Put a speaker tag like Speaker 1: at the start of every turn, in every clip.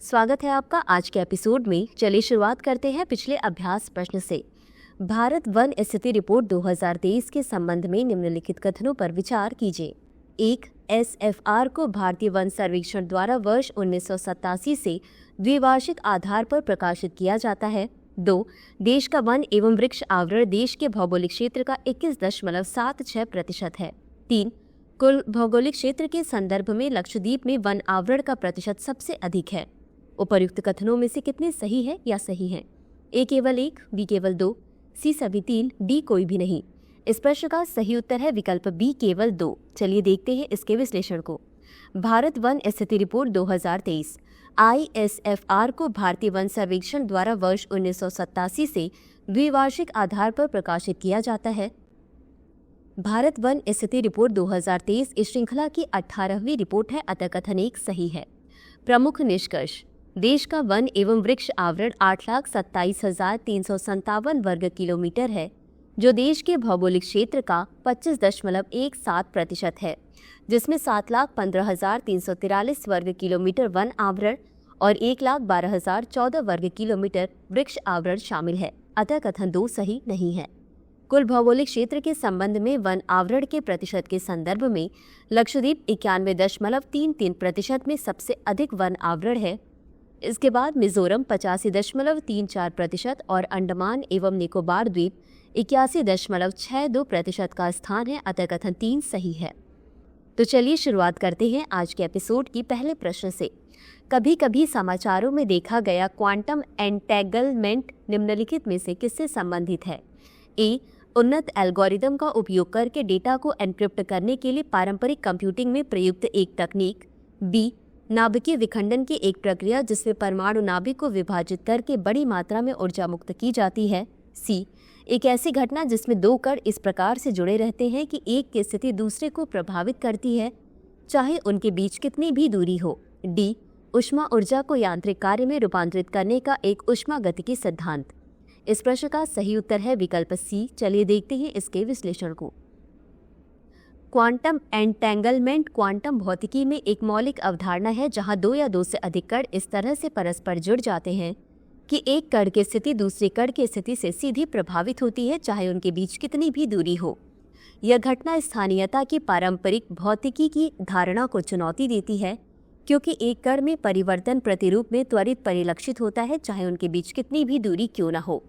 Speaker 1: स्वागत है आपका आज के एपिसोड में। चलिए शुरुआत करते हैं पिछले अभ्यास प्रश्न से। भारत वन स्थिति रिपोर्ट 2023 के संबंध में निम्नलिखित कथनों पर विचार कीजिए। 1. SFR को भारतीय वन सर्वेक्षण द्वारा वर्ष 1987 से द्विवार्षिक आधार पर प्रकाशित किया जाता है। 2. देश का वन एवं वृक्ष आवरण देश के भौगोलिक क्षेत्र का 21.76% है। 3. कुल भौगोलिक क्षेत्र के संदर्भ में लक्षद्वीप में वन आवरण का प्रतिशत सबसे अधिक है। उपर्युक्त कथनों में से कितने सही है या सही हैं? ए केवल 1, बी केवल 2, सी सभी 3, डी कोई भी नहीं। इस प्रश्न का सही उत्तर है विकल्प बी केवल 2। चलिए देखते हैं इसके विश्लेषण को। भारत वन स्थिति रिपोर्ट 2023 ISFR को भारतीय वन सर्वेक्षण द्वारा वर्ष 1987 से द्विवार्षिक आधार पर प्रकाशित किया जाता है। भारत वन स्थिति रिपोर्ट 2023 इस श्रृंखला की 18वीं रिपोर्ट है, अतः कथन 1 सही है। प्रमुख निष्कर्ष: देश का वन एवं वृक्ष आवरण 8,27,357 वर्ग किलोमीटर है, जो देश के भौगोलिक क्षेत्र का 25.17% है, जिसमें 7,15,343 वर्ग किलोमीटर वन आवरण और 1,12,014 वर्ग किलोमीटर वृक्ष आवरण शामिल है, अतः कथन 2 सही नहीं है। कुल भौगोलिक क्षेत्र के संबंध में वन आवरण के प्रतिशत के संदर्भ में लक्षद्वीप 91.33% में सबसे अधिक वन आवरण है। इसके बाद मिजोरम 85.34% और अंडमान एवं निकोबार द्वीप 81.62% का स्थान है, अतः कथन 3 सही है। तो चलिए शुरुआत करते हैं आज के एपिसोड की पहले प्रश्न से। कभी कभी समाचारों में देखा गया क्वांटम एंटेंगलमेंट निम्नलिखित में से किससे संबंधित है? ए. उन्नत एल्गोरिदम का उपयोग करके डेटा को एन्क्रिप्ट करने के लिए पारंपरिक कंप्यूटिंग में प्रयुक्त एक तकनीक। बी. नाभिकीय विखंडन की एक प्रक्रिया जिसमें परमाणु नाभिक को विभाजित करके बड़ी मात्रा में ऊर्जा मुक्त की जाती है। सी. एक ऐसी घटना जिसमें 2 कण इस प्रकार से जुड़े रहते हैं कि एक की स्थिति दूसरे को प्रभावित करती है, चाहे उनके बीच कितनी भी दूरी हो। डी. ऊष्मा ऊर्जा को यांत्रिक कार्य में रूपांतरित करने का एक ऊष्मागतिकी सिद्धांत। इस प्रश्न का सही उत्तर है विकल्प सी। चलिए देखते हैं इसके विश्लेषण को। क्वांटम एंटेंगलमेंट क्वांटम भौतिकी में एक मौलिक अवधारणा है जहां 2 या 2 से अधिक कण इस तरह से परस्पर जुड़ जाते हैं कि एक कण की स्थिति दूसरे कण की स्थिति से सीधी प्रभावित होती है, चाहे उनके बीच कितनी भी दूरी हो। यह घटना स्थानीयता की पारंपरिक भौतिकी की धारणा को चुनौती देती है, क्योंकि एक कण में परिवर्तन प्रतिरूप में त्वरित परिलक्षित होता है, चाहे उनके बीच कितनी भी दूरी क्यों न हो,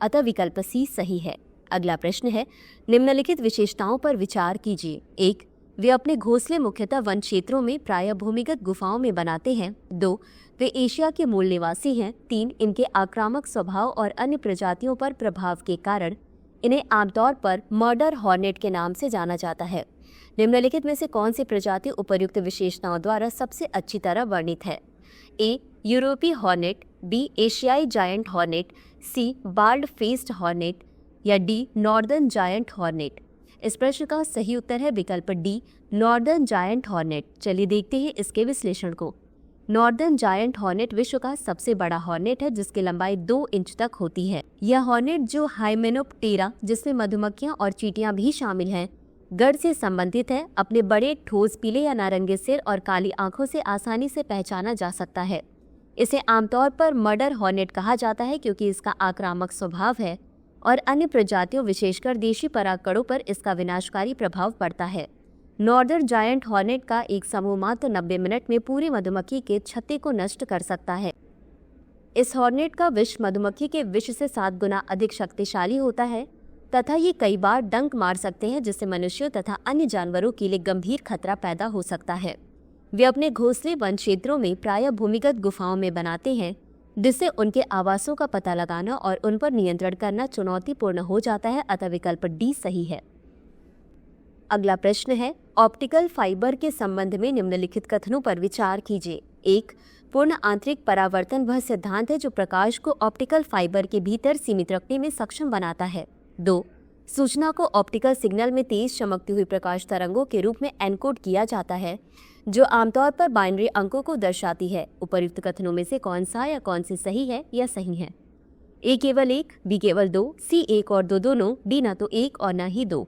Speaker 1: अतः विकल्प सी सही है। अगला प्रश्न है, निम्नलिखित विशेषताओं पर विचार कीजिए। 1. वे अपने घोंसले मुख्यतः वन क्षेत्रों में प्रायः भूमिगत गुफाओं में बनाते हैं। 2. वे एशिया के मूल निवासी हैं। 3. इनके आक्रामक स्वभाव और अन्य प्रजातियों पर प्रभाव के कारण इन्हें आमतौर पर मर्डर हॉर्नेट के नाम से जाना जाता है। निम्नलिखित में से कौन सी प्रजाति उपर्युक्त विशेषताओं द्वारा सबसे अच्छी तरह वर्णित है? ए. यूरोपीय हॉर्नेट, बी. एशियाई जायंट हॉर्नेट, सी. बार्ड फेस्ड हॉर्नेट या डी. Northern giant hornet. इस प्रश्न का सही उत्तर है विकल्प डी. Northern giant hornet. चलिए देखते हैं इसके विश्लेषण को। नॉर्दर्न जायंट हॉर्नेट विश्व का सबसे बड़ा हॉर्नेट है, जिसकी लंबाई 2 इंच तक होती है। यह हॉर्नेट, जो हाइमेनोप्टेरा जिसमें मधुमक्खियां और चींटियां भी शामिल हैं, गढ़ से संबंधित है, अपने बड़े ठोस पीले या नारंगी सिर और काली आंखों से आसानी से पहचाना जा सकता है। इसे आमतौर पर मर्डर हॉर्नेट कहा जाता है क्योंकि इसका आक्रामक स्वभाव है और अन्य प्रजातियों विशेषकर देशी परागकणों पर इसका विनाशकारी प्रभाव पड़ता है। नॉर्दर्न जायंट हॉर्नेट का एक समूह मात्र 90 मिनट में पूरी मधुमक्खी के छत्ते को नष्ट कर सकता है। इस हॉर्नेट का विष मधुमक्खी के विष से 7 गुना अधिक शक्तिशाली होता है तथा ये कई बार डंक मार सकते हैं, जिससे मनुष्यों तथा अन्य जानवरों के लिए गंभीर खतरा पैदा हो सकता है। वे अपने घोंसले वन क्षेत्रों में प्रायः भूमिगत गुफाओं में बनाते हैं, जिससे उनके आवासों का पता लगाना और उन पर नियंत्रण करना चुनौतीपूर्ण हो जाता है, अतः विकल्प डी सही है। अगला प्रश्न है, ऑप्टिकल फाइबर के संबंध में निम्नलिखित कथनों पर विचार कीजिए। 1. पूर्ण आंतरिक परावर्तन वह सिद्धांत है जो प्रकाश को ऑप्टिकल फाइबर के भीतर सीमित रखने में सक्षम बनाता है। 2. सूचना को ऑप्टिकल सिग्नल में तेज चमकती हुई प्रकाश तरंगों के रूप में एनकोड किया जाता है, जो आमतौर पर बाइनरी अंकों को दर्शाती है। उपर्युक्त कथनों में से कौन सा या कौन सी सही है या सही है? ए केवल 1, बी केवल 2, सी 1 और 2 दोनों, डी ना तो 1 और ना ही 2।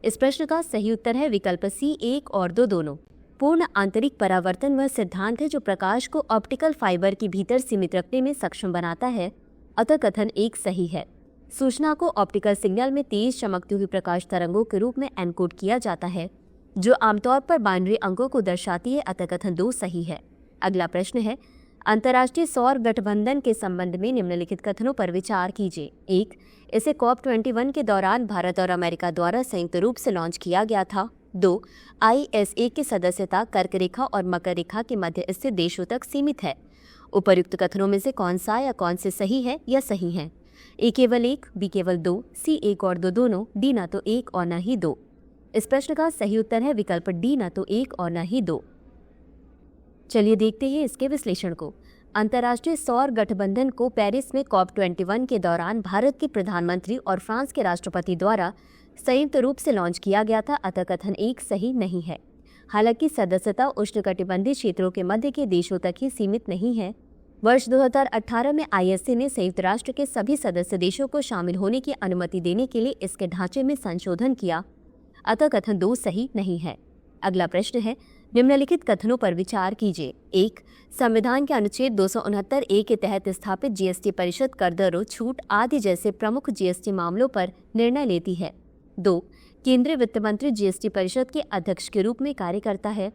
Speaker 1: इस प्रश्न का सही उत्तर है विकल्प सी 1 और 2 दोनों। पूर्ण आंतरिक परावर्तन वह सिद्धांत है जो प्रकाश को ऑप्टिकल फाइबर के भीतर सीमित रखने में सक्षम बनाता है, अतः कथन एक सही है। सूचना को ऑप्टिकल सिग्नल में तेज चमकती हुई प्रकाश तरंगों के रूप में एनकोड किया जाता है, जो आमतौर पर बाइनरी अंकों को दर्शाती है, अतः कथन 2 सही है। अगला प्रश्न है, अंतर्राष्ट्रीय सौर गठबंधन के संबंध में निम्नलिखित कथनों पर विचार कीजिए। 1. इसे COP21 के दौरान भारत और अमेरिका द्वारा संयुक्त रूप से लॉन्च किया गया था। 2. ISA की सदस्यता कर्क रेखा और मकर रेखा के मध्य स्थित देशों तक सीमित है। उपर्युक्त कथनों में से कौन सा या कौन से सही है या सही है? A केवल 1, B केवल 2, C 1 और 2 दोनों, D न तो 1 और न ही 2। इस प्रश्न का सही उत्तर है विकल्प D न तो 1 और न ही 2। चलिए देखते हैं इसके विश्लेषण को। अंतर्राष्ट्रीय सौर गठबंधन को पेरिस में COP21 के दौरान भारत के प्रधानमंत्री और फ्रांस के राष्ट्रपति द्वारा संयुक्त रूप से लॉन्च किया गया था, अतः कथन 1 सही नहीं है। हालांकि सदस्यता उष्णकटिबंधीय क्षेत्रों के मध्य के देशों तक ही सीमित नहीं है। वर्ष 2018 में ISA ने संयुक्त राष्ट्र के सभी सदस्य देशों को शामिल होने की अनुमति देने के लिए इसके ढांचे में संशोधन किया, अतः कथन 2 सही नहीं है। अगला प्रश्न है, निम्नलिखित कथनों पर विचार कीजिए। 1. संविधान के अनुच्छेद 269A के तहत स्थापित GST परिषद कर दरों, छूट आदि जैसे प्रमुख GST मामलों पर निर्णय लेती है। 2. केंद्रीय वित्त मंत्री GST परिषद के अध्यक्ष के रूप में कार्य करता है।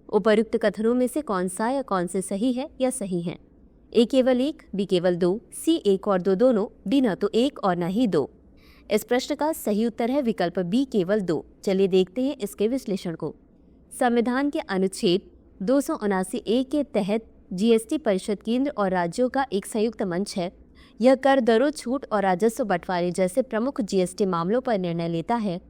Speaker 1: उपर्युक्त कथनों में से कौन सा या कौन से सही है या सही है? A केवल 1, B केवल 2, C 1 और 2 दोनों, D न तो 1 और न ही 2। इस प्रश्न का सही उत्तर है विकल्प B केवल 2। चलिए देखते हैं इसके विश्लेषण को। संविधान के अनुच्छेद 279A के तहत GST परिषद केंद्र और राज्यों का एक संयुक्त मंच है। यह कर दरों, छूट और राजस्व बंटवारे जैसे प्रमुख GST मामलों पर निर्णय लेता है,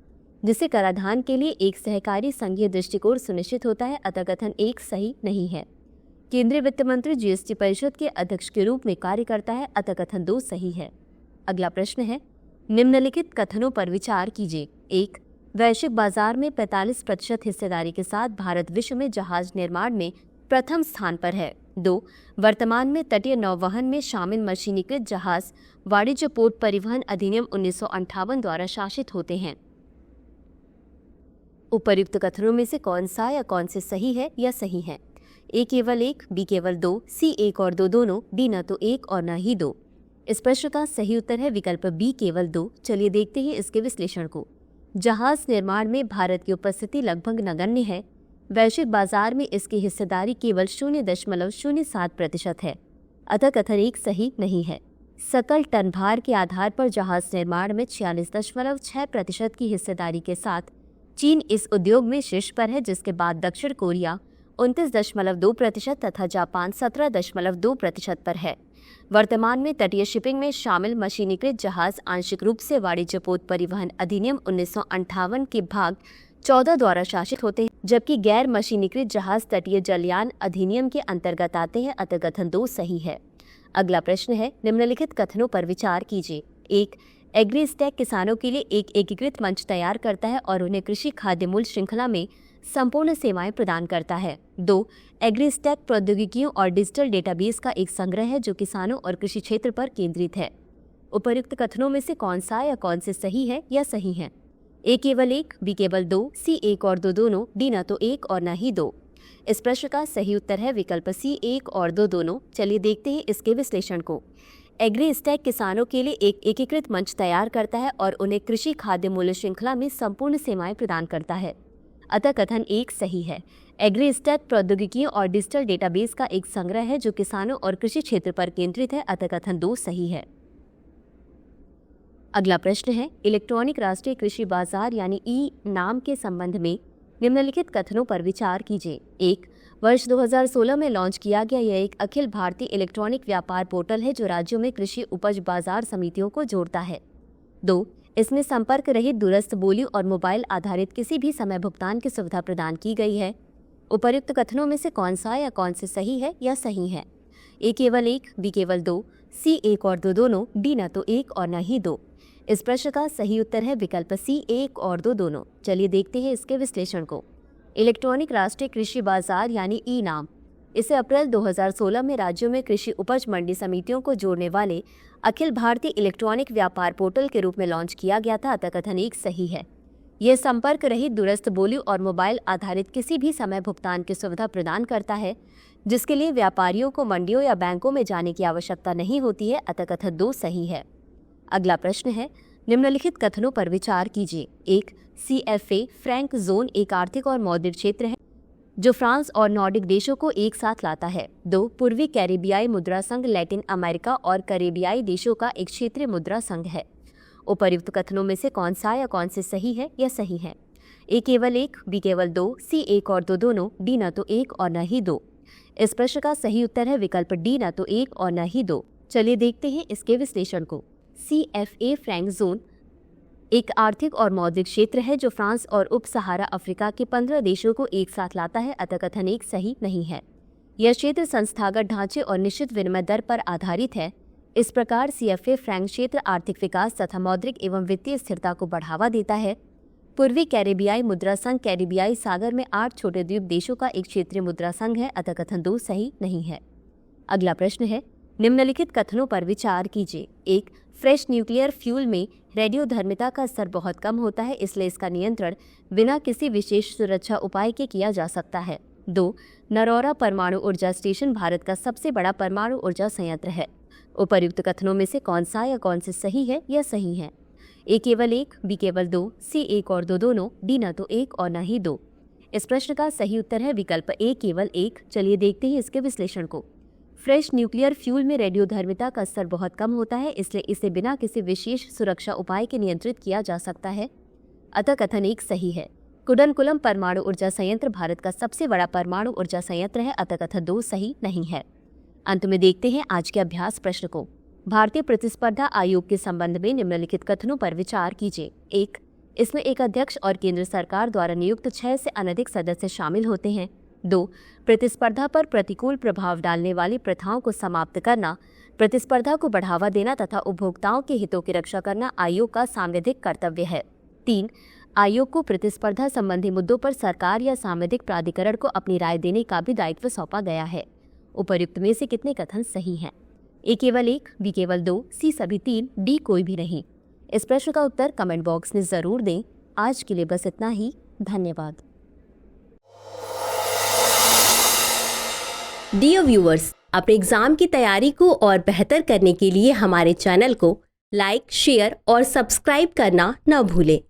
Speaker 1: जिससे कराधान के लिए एक सहकारी संघीय दृष्टिकोण सुनिश्चित होता है, अतः कथन 1 सही नहीं है। केंद्रीय वित्त मंत्री GST परिषद के अध्यक्ष के रूप में कार्य करता है, अतः कथन 2 सही है। अगला प्रश्न है, निम्नलिखित कथनों पर विचार कीजिए। 1. वैश्विक बाजार में 45% हिस्सेदारी के साथ भारत विश्व में जहाज निर्माण में प्रथम स्थान पर है। 2. वर्तमान में तटीय नौवहन में शामिल मशीनीकृत जहाज वाणिज्य पोत परिवहन अधिनियम 1958 द्वारा शासित होते हैं। उपर्युक्त कथनों में से कौन सा या कौन से सही है या सही है? A केवल 1, B केवल 2, C 1 और 2 दोनों, D न तो 1 और न ही 2। इस प्रश्न का सही उत्तर है विकल्प B केवल 2। चलिए देखते हैं इसके विश्लेषण को। जहाज निर्माण में भारत की उपस्थिति लगभग नगण्य है। वैश्विक बाजार में इसकी हिस्सेदारी केवल 0.07% है, अतः कथन 1 सही नहीं है। सकल टन भार के आधार पर जहाज निर्माण में 46.6% की हिस्सेदारी के साथ चीन इस उद्योग में शीर्ष पर है, जिसके बाद दक्षिण कोरिया 29.2% तथा जापान 17.2% पर है। वर्तमान में तटीय शिपिंग में शामिल मशीनीकृत जहाज आंशिक रूप से वाणिज्य पोत परिवहन अधिनियम 1958 के भाग 14 द्वारा शासित होते हैं, जबकि गैर मशीनीकृत जहाज तटीय जलयान अधिनियम के अंतर्गत आते हैं, अतः कथन 2 सही है। अगला प्रश्न है, निम्नलिखित कथनों पर विचार कीजिए। 1. एग्रीस्टैक किसानों के लिए एक एकीकृत मंच तैयार करता है और उन्हें कृषि खाद्य मूल्य श्रृंखला में संपूर्ण सेवाएं प्रदान करता है। 2. एग्रीस्टैक प्रौद्योगिकियों और डिजिटल डेटाबेस का एक संग्रह है जो किसानों और कृषि क्षेत्र पर केंद्रित है। उपर्युक्त कथनों में से कौन सा या कौन से सही है या सही है? A केवल 1, B केवल 2, C 1 और 2 दोनों, D न तो 1 और न ही 2। इस प्रश्न का सही उत्तर है विकल्प C 1 और 2 दोनों। चलिए देखते हैं इसके विश्लेषण को। एग्रीस्टैक किसानों के लिए एक एकीकृत मंच तैयार करता है और उन्हें कृषि खाद्य मूल्य श्रृंखला में संपूर्ण सेवाएं प्रदान करता है, अतः कथन 1 सही है। एग्रीस्टैक प्रौद्योगिकियों और डिजिटल डेटाबेस का एक संग्रह है जो किसानों और कृषि क्षेत्र पर केंद्रित है, अतः कथन 2 सही है। अगला प्रश्न है, इलेक्ट्रॉनिक राष्ट्रीय कृषि बाजार यानी ई नाम के संबंध में निम्नलिखित कथनों पर विचार कीजिए। 1. वर्ष 2016 में लॉन्च किया गया यह एक अखिल भारतीय इलेक्ट्रॉनिक व्यापार पोर्टल है जो राज्यों में कृषि उपज बाजार समितियों को जोड़ता है। 2. इसमें संपर्क रहित दूरस्थ बोली और मोबाइल आधारित किसी भी समय भुगतान की सुविधा प्रदान की गई है। उपर्युक्त कथनों में से कौन सा या कौन से सही है या सही है? A केवल 1, B केवल 2, C 1 और 2 दोनों, D न तो 1 और न ही 2। इस प्रश्न का सही उत्तर है विकल्प C 1 और 2 दोनों। चलिए देखते हैं इसके विश्लेषण को। इलेक्ट्रॉनिक राष्ट्रीय कृषि बाजार यानी ई नाम, इसे अप्रैल 2016 में राज्यों में कृषि उपज मंडी समितियों को जोड़ने वाले अखिल भारतीय इलेक्ट्रॉनिक व्यापार पोर्टल के रूप में लॉन्च किया गया था, अतः कथन 1 सही है। यह संपर्क रहित दूरस्थ बोली और मोबाइल आधारित किसी भी समय भुगतान की सुविधा प्रदान करता है, जिसके लिए व्यापारियों को मंडियों या बैंकों में जाने की आवश्यकता नहीं होती है। अतः कथन 2 सही है। अगला प्रश्न है, निम्नलिखित कथनों पर विचार कीजिए। 1. CFA फ्रैंक जोन एक आर्थिक और मौद्रिक क्षेत्र है जो फ्रांस और नॉर्डिक देशों को एक साथ लाता है। 2. पूर्वी कैरिबियाई मुद्रा संघ लैटिन अमेरिका और कैरिबियाई देशों का एक क्षेत्रीय मुद्रा संघ है। उपर्युक्त कथनों में से कौन सा या कौन से सही है या सही है? A केवल 1, B केवल 2, C 1 और 2 दोनों, D न तो 1 और न ही 2। इस प्रश्न का सही उत्तर है विकल्प D न तो 1 और न ही 2। चलिए देखते हैं इसके विश्लेषण को। CFA फ्रैंक जोन एक आर्थिक और मौद्रिक क्षेत्र है जो फ्रांस और उप सहारा अफ्रीका के 15 देशों को एक साथ लाता है। अतः कथन 1 सही नहीं है। यह क्षेत्र संस्थागत ढांचे और निश्चित विनिमय दर पर आधारित है। इस प्रकार CFA फ्रैंक क्षेत्र आर्थिक विकास तथा मौद्रिक एवं वित्तीय स्थिरता को बढ़ावा देता है। पूर्वी कैरिबियाई मुद्रा संघ कैरिबियाई सागर में 8 छोटे द्वीप देशों का एक क्षेत्रीय मुद्रा संघ है। अतः कथन 2 सही नहीं है। अगला प्रश्न है, निम्नलिखित कथनों पर विचार कीजिए। 1. फ्रेश न्यूक्लियर फ्यूल में रेडियोधर्मिता का स्तर बहुत कम होता है, इसलिए इसका नियंत्रण बिना किसी विशेष सुरक्षा उपाय के किया जा सकता है। 2. नरौरा परमाणु ऊर्जा स्टेशन भारत का सबसे बड़ा परमाणु ऊर्जा संयंत्र है। उपर्युक्त कथनों में से कौन सा या कौन से सही है या सही है? A केवल 1, B केवल 2, C 1 और 2 दोनों, D न तो 1 और न ही 2। इस प्रश्न का सही उत्तर है विकल्प A केवल 1। चलिए देखते हैं इसके विश्लेषण को। फ्रेश न्यूक्लियर फ्यूल में रेडियोधर्मिता का स्तर बहुत कम होता है, इसलिए इसे बिना किसी विशेष सुरक्षा उपाय के नियंत्रित किया जा सकता है। अतः कथन 1 सही है। कुडनकुलम परमाणु ऊर्जा संयंत्र भारत का सबसे बड़ा परमाणु ऊर्जा संयंत्र है। अतः कथन 2 सही नहीं है। अंत में देखते हैं आज के अभ्यास प्रश्न को। भारतीय प्रतिस्पर्धा आयोग के संबंध में निम्नलिखित कथनों पर विचार कीजिए। 1. इसमें एक अध्यक्ष और केंद्र सरकार द्वारा नियुक्त 6 से अनधिक सदस्य शामिल होते हैं। 2. प्रतिस्पर्धा पर प्रतिकूल प्रभाव डालने वाली प्रथाओं को समाप्त करना, प्रतिस्पर्धा को बढ़ावा देना तथा उपभोक्ताओं के हितों की रक्षा करना आयोग का सांविधिक कर्तव्य है। 3. आयोग को प्रतिस्पर्धा संबंधी मुद्दों पर सरकार या सांविधिक प्राधिकरण को अपनी राय देने का भी दायित्व सौंपा गया है। उपर्युक्त में से कितने कथन सही हैं? A केवल 1, B केवल 2, C सभी 3, D कोई भी नहीं। इस प्रश्न का उत्तर कमेंट बॉक्स में जरूर दें। आज के लिए बस इतना ही। धन्यवाद।
Speaker 2: डियर व्यूअर्स, अपने एग्जाम की तैयारी को और बेहतर करने के लिए हमारे चैनल को लाइक, शेयर और सब्सक्राइब करना न भूलें।